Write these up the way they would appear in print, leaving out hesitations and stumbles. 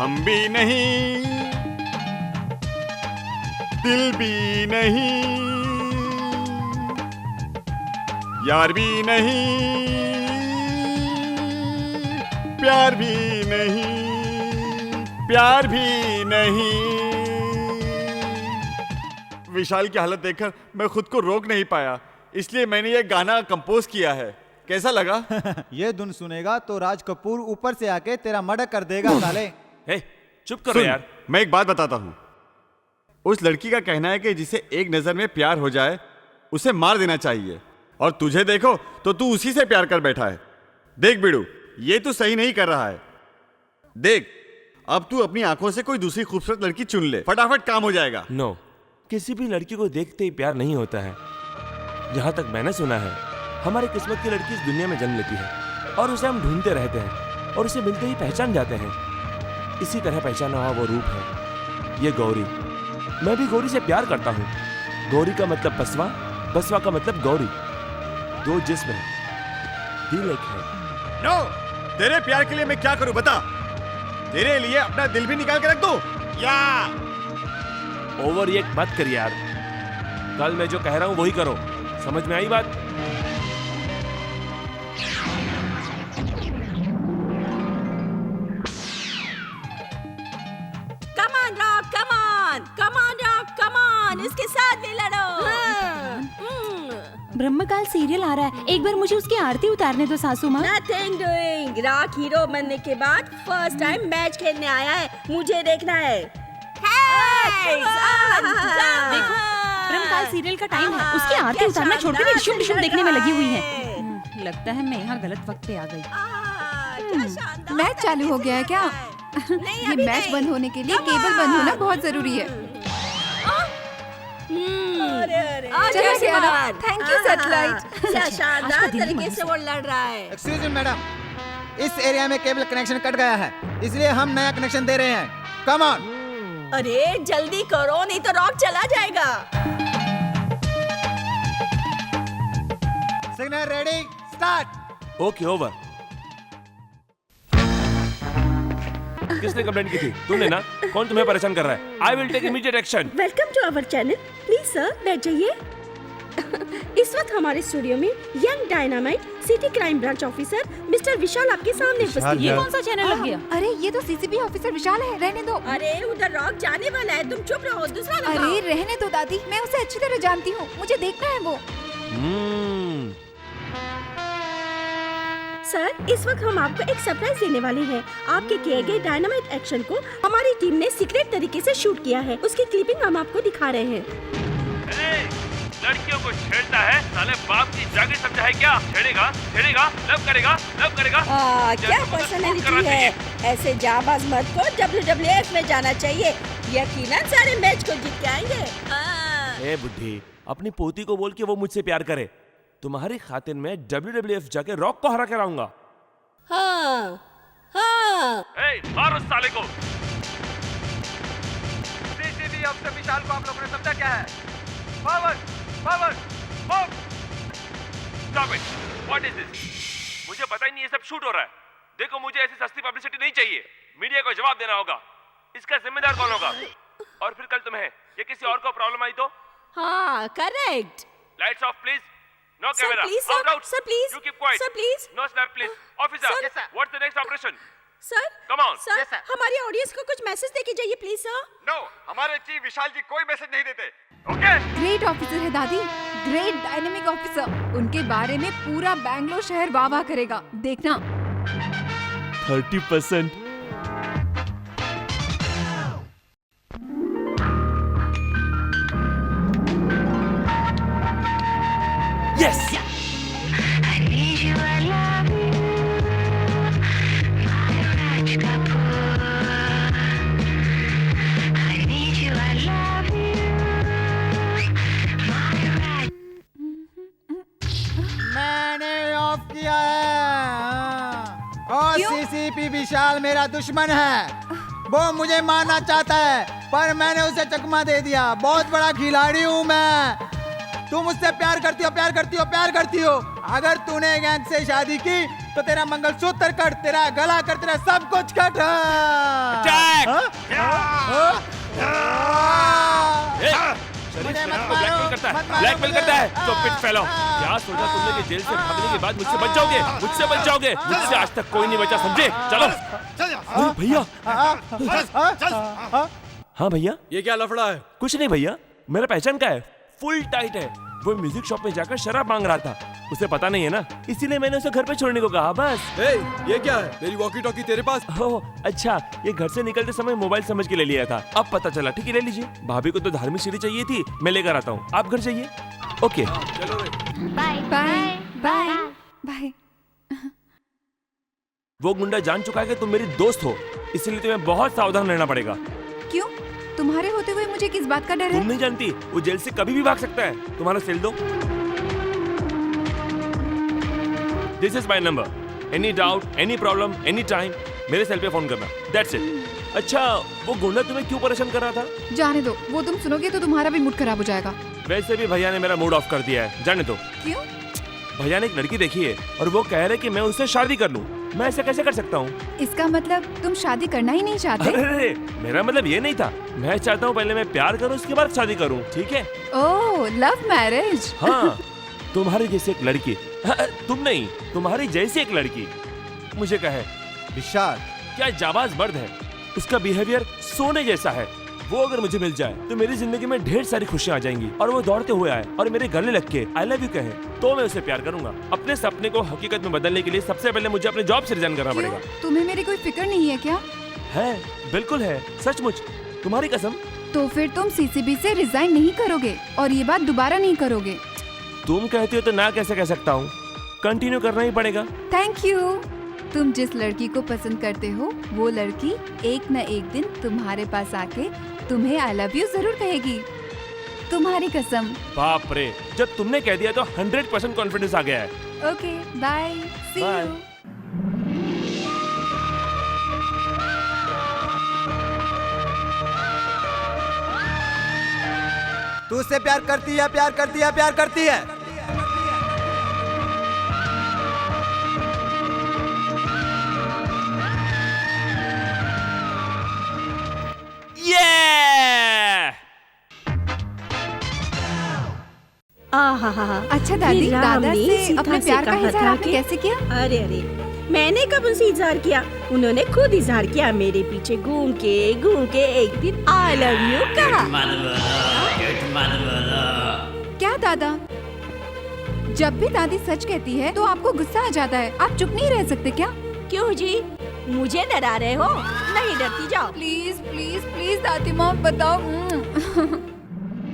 हम भी नहीं, दिल भी नहीं, यार भी नहीं, प्यार भी नहीं, प्यार भी नहीं। विशाल की हालत देखकर मैं खुद को रोक नहीं पाया, इसलिए मैंने ये गाना कंपोज किया है। कैसा लगा? ये धुन सुनेगा तो राज कपूर ऊपर से आके तेरा मर्डर कर देगा साले। हे, चुप करो यार। मैं एक बात बताता हूँ। उस लड़की का कहना है कि जिसे एक नजर में प्यार हो जाए उसे मार देना चाहिए, और तुझे देखो तो तू उसी से प्यार कर बैठा है। देख बिड़ू, ये तू सही नहीं कर रहा है। देख, अब तू अपनी आंखों से कोई दूसरी खूबसूरत लड़की चुन ले, फटाफट काम हो जाएगा। नो, किसी भी लड़की को देखते ही प्यार नहीं होता है। जहां तक मैंने सुना है, हमारी किस्मत की लड़की इस दुनिया में जन्म लेती है और उसे हम ढूंढते रहते हैं और उसे मिलते ही पहचान जाते हैं। इसी तरह पहचाना हुआ वो रूप है ये गौरी। मैं भी गौरी से प्यार करता हूँ। गौरी का मतलब बसवा, बसवा का मतलब गौरी। दो जिस्म है, दिल एक है। नो, तेरे प्यार के लिए मैं क्या करूं बता? तेरे लिए अपना दिल भी निकाल के रख दूं या? ओवर रिएक्ट मत कर यार। कल मैं जो कह रहा हूँ वही करो। समझ में आई बात? इसके साथ भी लड़ो। ब्रह्मकाल सीरियल आ रहा है, एक बार मुझे उसकी आरती उतारने दो सासू माँ। Nothing doing। राख हीरो बनने के बाद फर्स्ट टाइम मैच खेलने आया है, मुझे देखना है। देखो, ब्रह्मकाल सीरियल का टाइम है, उसकी आरती उतारना छोड़ के डिशुम डिशुम देखने में लगी हुई है। लगता है मैं यहाँ गलत वक्त पे आ गई। मैच चालू हो गया है क्या? ये मैच बंद होने के लिए केबल बंद होना बहुत जरूरी है। चलो सियारा, थैंक यू सैटेलाइट। क्या शानदार तरीके से वो लड़ रहा है। एक्सक्यूज मी मैडम, इस एरिया में केबल कनेक्शन कट गया है, इसलिए हम नया कनेक्शन दे रहे हैं। Come on. अरे जल्दी करो, नहीं तो रॉक चला जाएगा। Signal ready, start. Okay, over. किसने कंप्लेंट की थी? तूने ना? कौन तुम्हें परेशान कर रहा है? I will take immediate action. Welcome to our channel. Please sir, बैठ जाइए। इस वक्त हमारे स्टूडियो में young dynamite city crime branch officer mister Vishal आपके सामने उपस्थित है। ये कौन सा चैनल लग गया? अरे ये तो सीसीबी ऑफिसर विशाल है, रहने दो। अरे उधर रॉक जाने वाला है, तुम चुप रहो, दूसरा लगाओ। अरे रहने दो दादी, मैं उसे अच्छी तरह जानती हूँ, मुझे देखना है वो। सर, इस वक्त हम आपको एक सरप्राइज देने वाले हैं। आपके किए गए डायनामाइट एक्शन को हमारी टीम ने सीक्रेट तरीके से शूट किया है। उसकी क्लिपिंग हम आपको दिखा रहे हैं। लड़कियों को छेड़ता है, साले बाप की जागीर समझा है क्या? छेड़ेगा, छेड़ेगा, लव करेगा, लव करेगा। क्या पर्सनैलिटी है? ऐसे जाबाज मर्द को WWF में जाना चाहिए। यकीनन सारे मैच को जीत के आएंगे। ए बुड्ढी, अपनी पोती को बोल के वो मुझसे प्यार करे। तुम्हारी खातिर में WWF जाके रॉक को हरा कर आऊंगा। हाँ, हाँ। मारो उस साले को। सीसीबी ऑफिसर विशाल को आप लोगों ने समझा क्या है? Forward, forward, move. Stop it. What is this? मुझे पता ही नहीं ये सब शूट हो रहा है। देखो, मुझे ऐसी सस्ती पब्लिसिटी नहीं चाहिए। मीडिया को जवाब देना होगा। इसका जिम्मेदार कौन होगा? और फिर कल तुम्हें या किसी और को प्रॉब्लम आई तो? हाँ, correct. Lights off please. No Sir, camera. please, sir. Out, out. Sir, please. You keep quiet. Sir, please. No snap, please. Officer. Sir. Yes, sir. What's the next operation? Sir, Come on. Sir, Yes, sir. हमारी audience को कुछ message देके जाइए please sir. No, हमारे chief विशाल जी कोई message नहीं देते। Okay. Great officer है दादी, ग्रेट डायनेमिक ऑफिसर। उनके बारे में पूरा बैंगलोर शहर वाह वाह करेगा, देखना। 30%. Yes. I need you, I love you, my Raj Kapoor. I need you, I love you, my Raj. मैंने ऑफ किया है। और सीसीपी विशाल मेरा दुश्मन है। वो मुझे मारना चाहता है, पर मैंने उसे चकमा दे दिया। बहुत बड़ा खिलाड़ी हूँ मैं। तुम मुझसे प्यार करती हो, प्यार करती हो, प्यार करती हो। अगर तूने गैंग से शादी की तो तेरा मंगलसूत्र कट, तेरा गला कट, तेरा सब कुछ कट। मत मारो ब्लैकमेल मुझे। करता है तो पिट फैलो। क्या सोचा तुमने कि जेल से भागने के बाद मुझसे बच जाओगे? मुझसे बच जाओगे? मुझसे आज तक कोई नहीं बचा, समझे? चलो। अरे भैया। हाँ भैया, ये क्या लफड़ा है? कुछ नहीं भैया, मेरा पहचान का है, फुल टाइट है। वो म्यूजिक शॉप में जाकर शराब मांग रहा था, उसे पता नहीं है ना, इसीलिए मैंने उसे घर पे छोड़ने को कहा बस। ए, ये क्या है? मेरी वॉकी टॉकी तेरे पास? ओह अच्छा, ये घर से निकलते समय मोबाइल समझ के ले लिया था, अब पता चला। ठीक है ले लीजिए। भाभी को तो धार्मिक सीढ़ी चाहिए थी, मैं लेकर आता हूँ, आप घर जाइए। ओके चलो रे। Bye bye bye. वो गुंडा जान चुका है कि तुम मेरी दोस्त हो, इसलिए तुम्हें बहुत सावधान रहना पड़ेगा। क्यों? तुम्हारे होते हुए मुझे किस बात का डर तुम है? नहीं जानती, वो जेल से कभी भी भाग सकता है। तुम्हारा सेल दो। This is my number, any doubt, any problem, any time मेरे सेल पे फोन करना, दैट्स इट। अच्छा, वो गुंडा तुम्हें क्यों परेशान कर रहा था? जाने दो, वो तुम सुनोगे तो तुम्हारा भी मूड खराब हो जाएगा। वैसे भी भैया ने मेरा मूड ऑफ कर दिया है, जाने दो। क्यों? भैया ने एक लड़की देखी है और वो कह रहे कि मैं उससे शादी कर लूं। मैं ऐसे कैसे कर सकता हूँ? इसका मतलब तुम शादी करना ही नहीं चाहते? अरे मेरा मतलब ये नहीं था, मैं चाहता हूँ पहले मैं प्यार करूँ उसके बाद शादी करूँ, ठीक है? ओह, लव मैरिज। हाँ, तुम्हारी जैसी एक लड़की, तुम नहीं, तुम्हारी जैसी एक लड़की मुझे कहे विशाल, क्या जाबाज मर्द है, उसका बिहेवियर सोने जैसा है, वो अगर मुझे मिल जाए तो मेरी जिंदगी में ढेर सारी खुशियां आ जाएंगी। और वो दौड़ते हुए आए और मेरे गले लग के आई लव यू कहे तो मैं उसे प्यार करूंगा। अपने सपने को हकीकत में बदलने के लिए सबसे पहले मुझे अपने जॉब से रिजाइन करना क्यों? पड़ेगा। तुम्हें मेरी कोई फिक्र नहीं है क्या? है, बिल्कुल है, सचमुच, तुम्हारी कसम। तो फिर तुम सीसीबी से रिजाइन नहीं करोगे और ये बात दोबारा नहीं करोगे? तुम कहती हो तो ना कैसे कह सकता हूँ, कंटिन्यू करना ही पड़ेगा। Thank you. तुम जिस लड़की को पसंद करते हो वो लड़की एक न एक दिन तुम्हारे पास आके तुम्हें आई लव यू जरूर कहेगी, तुम्हारी कसम। बाप रे, जब तुमने कह दिया तो 100% कॉन्फिडेंस आ गया है। Okay bye, see Bye. You. तू उससे प्यार करती है, प्यार करती है, प्यार करती है। अच्छा दादी, फिर राम दादा ने से सीता अपने से प्यार का कहा इजहार था आपने कि- कैसे किया? अरे अरे, मैंने कब उनसे इजहार किया, उन्होंने खुद इजहार किया। मेरे पीछे घूम के एक दिन आई लव यू कहा। क्या दादा, जब भी दादी सच कहती है तो आपको गुस्सा आ जाता है, आप चुप नहीं रह सकते क्या? क्यों जी, मुझे डरा रहे हो? नहीं डरती, जाओ। प्लीज प्लीज प्लीज दादी माँ बताओ।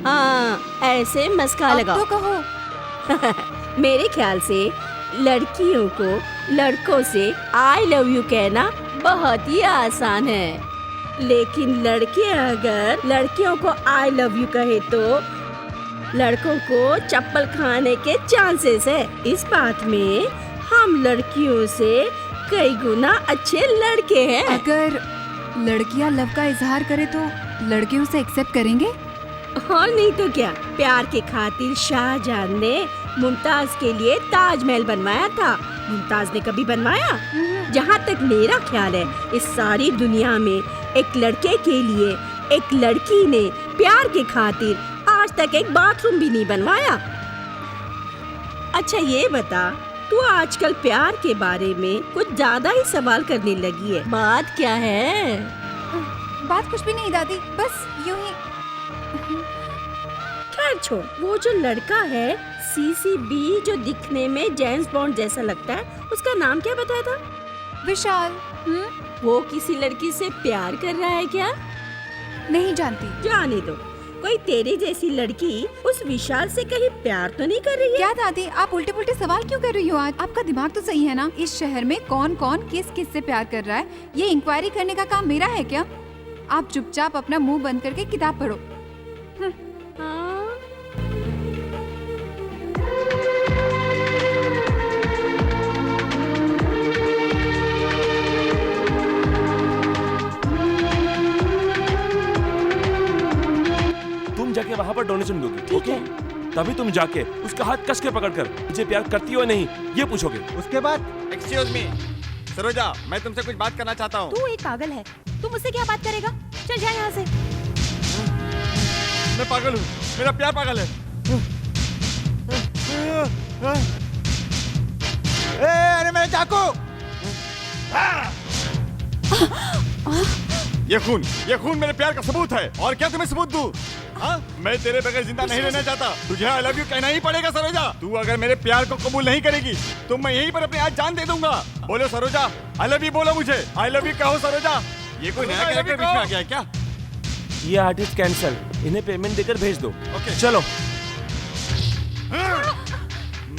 हाँ, ऐसे मस्का अब लगाओ। तो कहो। मेरे ख्याल से लड़कियों को लड़कों से आई लव यू कहना बहुत ही आसान है, लेकिन लड़के अगर लड़कियों को आई लव यू कहे तो लड़कों को चप्पल खाने के चांसेस है। इस बात में हम लड़कियों से कई गुना अच्छे लड़के हैं। अगर लड़कियाँ लव का इजहार करे तो लड़के उसे एक्सेप्ट करेंगे? और नहीं तो क्या, प्यार के खातिर शाहजहां ने मुमताज के लिए ताजमहल बनवाया था। मुमताज ने कभी बनवाया? जहाँ तक मेरा ख्याल है, इस सारी दुनिया में एक लड़के के लिए एक लड़की ने प्यार के खातिर आज तक एक बाथरूम भी नहीं बनवाया। अच्छा ये बता, तू आजकल प्यार के बारे में कुछ ज्यादा ही सवाल करने लगी है, बात क्या है? बात कुछ भी नहीं दादी, बस यूं ही। खैर छोड़, वो जो लड़का है सीसीबी जो दिखने में जेम्स बॉन्ड जैसा लगता है, उसका नाम क्या बताया था? विशाल। वो किसी लड़की से प्यार कर रहा है क्या? नहीं जानती। जाने दो, कोई तेरे जैसी लड़की उस विशाल से कहीं प्यार तो नहीं कर रही है? क्या दादी, आप उल्टे पुल्टे सवाल क्यों कर रही हो आज? आपका दिमाग तो सही है ना? इस शहर में कौन कौन किस किस से प्यार कर रहा है, ये इंक्वायरी करने का काम मेरा है क्या? आप चुपचाप अपना मुंह बंद करके किताब पढ़ो। हाँ? तुम जाके वहाँ पर डोनेशन दोगी, ठीक ओके? है। तभी तुम जाके उसका हाथ कस के पकड़कर मुझे प्यार करती हो नहीं ये पूछोगे। उसके बाद एक्सक्यूज मी सरोजा, मैं तुमसे कुछ बात करना चाहता हूँ। तू एक पागल है, तू मुझसे क्या बात करेगा? चल जा यहाँ से। मैं पागल हूँ, मेरा प्यार पागल है। अरे मेरा चाकू। ये खून मेरे प्यार का सबूत है। और क्या तुम्हें सबूत दूं? हाँ? मैं तेरे बगैर जिंदा नहीं रहना चाहता। तुझे आई लव यू कहना ही पड़ेगा सरोजा। तू अगर मेरे प्यार को कबूल नहीं करेगी तो मैं यहीं पर अपनी आज जान दे दूंगा। बोलो सरोजा, आई लव यू बोलो मुझे। आई लव यू कहो सरोजा। ये कोई नया कैरेक्टर बीच में आ गया है क्या? ये आर्टिस्ट कैंसल, इन्हें पेमेंट देकर भेज दो। ओके। चलो।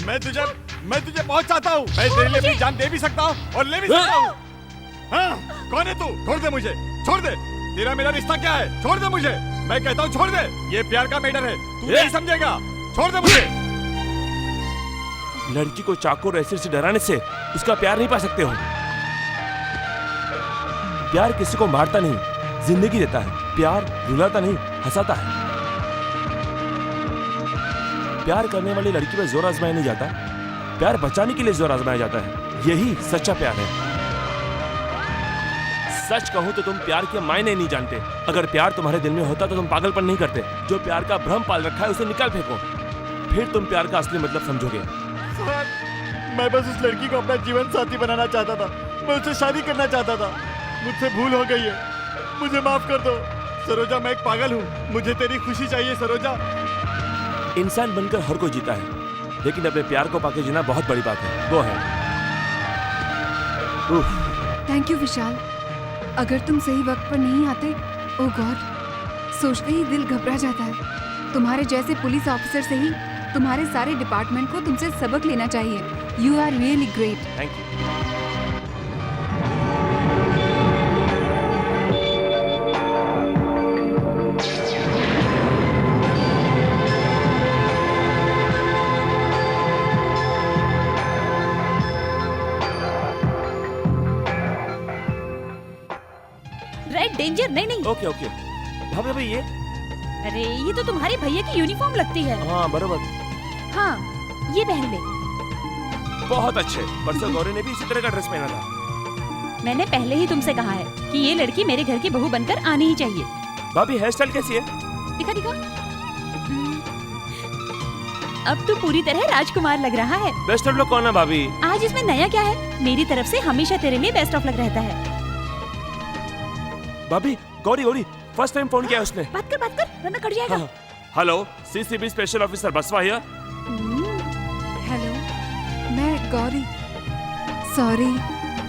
मैं तुझे बहुत चाहता हूँ। मैं तेरे लिए अपनी जान दे भी सकता हूँ और ले भी सकता हूँ। हाँ, कौन है तू? छोड़ दे मुझे, छोड़ दे। तेरा मेरा रिश्ता क्या है? छोड़ दे मुझे। मैं कहता हूँ छोड़ दे। ये प्यार का मैटर है, तू नहीं समझेगा। छोड़ दे मुझे। लड़की को चाकू और एसिड से डराने से उसका प्यार नहीं पा सकते हो। प्यार किसी को मारता नहीं, जिंदगी देता है। प्यार रुलाता नहीं, हंसाता है। प्यार करने वाली लड़की पर जोर आजमाया नहीं जाता, प्यार बचाने के लिए जोर आजमाया जाता है। यही सच्चा प्यार है। सच कहूं तो तुम प्यार के मायने नहीं जानते। अगर प्यार तुम्हारे दिल में होता तो तुम पागलपन नहीं करते। जो प्यार का भ्रम पाल रखा है उसे निकाल फेंको, फिर तुम प्यार का असली मतलब समझोगे। मैं बस उस लड़की को अपना जीवन साथी बनाना चाहता था। मैं उससे शादी करना चाहता था। मुझसे भूल हो गई है, मुझे माफ कर दो सरोजा। मैं एक पागल हूँ, मुझे तेरी खुशी चाहिए सरोजा। इंसान बनकर हर कोई जीता है, लेकिन अपने प्यार को पाके जीना बहुत बड़ी बात है। वो है। थैंक यू विशाल। अगर तुम सही वक्त पर नहीं आते, ओ गॉड, सोचते ही दिल घबरा जाता है। तुम्हारे जैसे पुलिस ऑफिसर से ही तुम्हारे सारे डिपार्टमेंट को तुमसे सबक लेना चाहिए। You are really great. Thank you. Red danger. नहीं नहीं, ओके ओके। भाभी भाभी ये अरे ये तो तुम्हारे भैया की यूनिफॉर्म लगती है। हाँ बरोबर। हाँ, ये पहन ले। बहुत अच्छे। परसों गौरी ने भी इसी तरह का ड्रेस पहना था। मैंने पहले ही तुमसे कहा है कि ये लड़की मेरे घर की बहू बनकर आनी ही चाहिए। भाभी हेयर स्टाइल कैसी है? दिखा दिखा। अब तू पूरी तरह राजकुमार लग रहा है। बेस्ट ऑफ लक कौन है भाभी? आज इसमें नया क्या है? मेरी तरफ से हमेशा तेरे लिए बेस्ट ऑफ लक रहता है। भाभी Gauri Gauri first time phone किया है उसने। बात कर वरना कट जाएगा। हाँ। हेलो, सीसीबी स्पेशल ऑफिसर बसवा हियर। हेलो, मैं गौरी। सॉरी,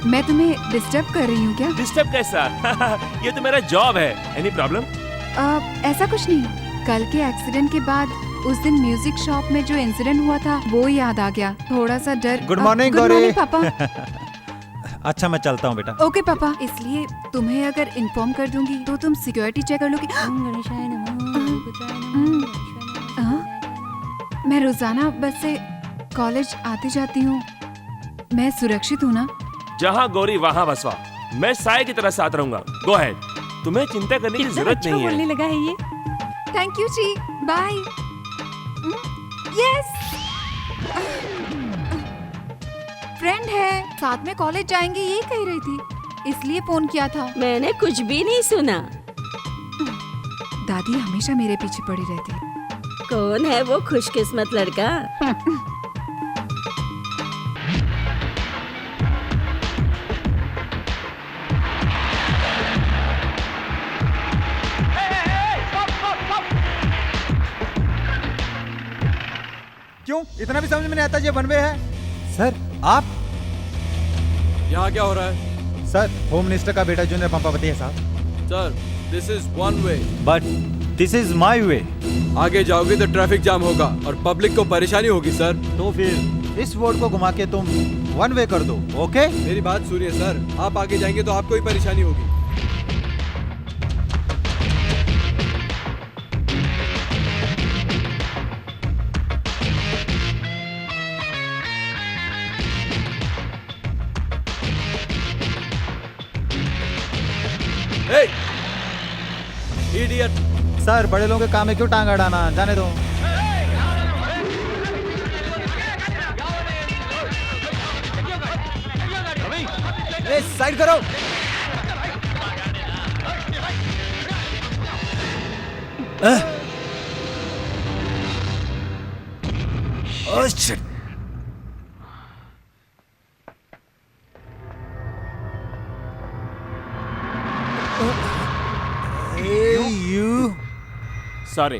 मैं तुम्हें डिस्टर्ब कर रही हूँ क्या? डिस्टर्ब कैसा? ये तो मेरा जॉब है। Any problem? ऐसा कुछ नहीं। कल के एक्सीडेंट के बाद उस दिन म्यूजिक शॉप में जो इंसिडेंट हुआ था वो याद आ गया। थोड़ा सा डर। Good morning good Gauri. Morning पापा। अच्छा मैं चलता हूँ बेटा। ओके पापा, इसलिए तुम्हें अगर इन्फॉर्म कर दूंगी तो तुम सिक्योरिटी चेक कर लोगे। मैं रोजाना बस से कॉलेज आती जाती हूँ। मैं सुरक्षित हूँ ना? जहाँ गौरी वहाँ बसवा। मैं साय की तरह साथ रहूंगा। गो अहेड, तुम्हें चिंता करने की कितना जरूरत अच्छा नहीं बोलने है। लगा है ये। थैंक यू जी, बाय। यस, फ्रेंड है, साथ में कॉलेज जाएंगे ये कह रही थी, इसलिए फोन किया था। मैंने कुछ भी नहीं सुना। दादी हमेशा मेरे पीछे पड़ी रहती है। कौन है वो खुशकिस्मत लड़का? क्यों इतना भी समझ में नहीं आता? ये वन वे है। सर आप? यहाँ क्या हो रहा है? सर, होम मिनिस्टर का बेटा जूनियर पंपावती है साहब। Sir, this is one way. But this is my way. आगे जाओगे तो ट्रैफिक जाम होगा और पब्लिक को परेशानी होगी सर। तो फिर इस रोड को घुमा के तुम वन वे कर दो, ओके? मेरी बात सुनिए सर, आप आगे जाएंगे तो आपको ही परेशानी होगी। इडियट! सर, बड़े लोगों के काम में क्यों टांग अड़ाना? जाने दो। ए, साइड करो। Oh shit. Hey, you. Sorry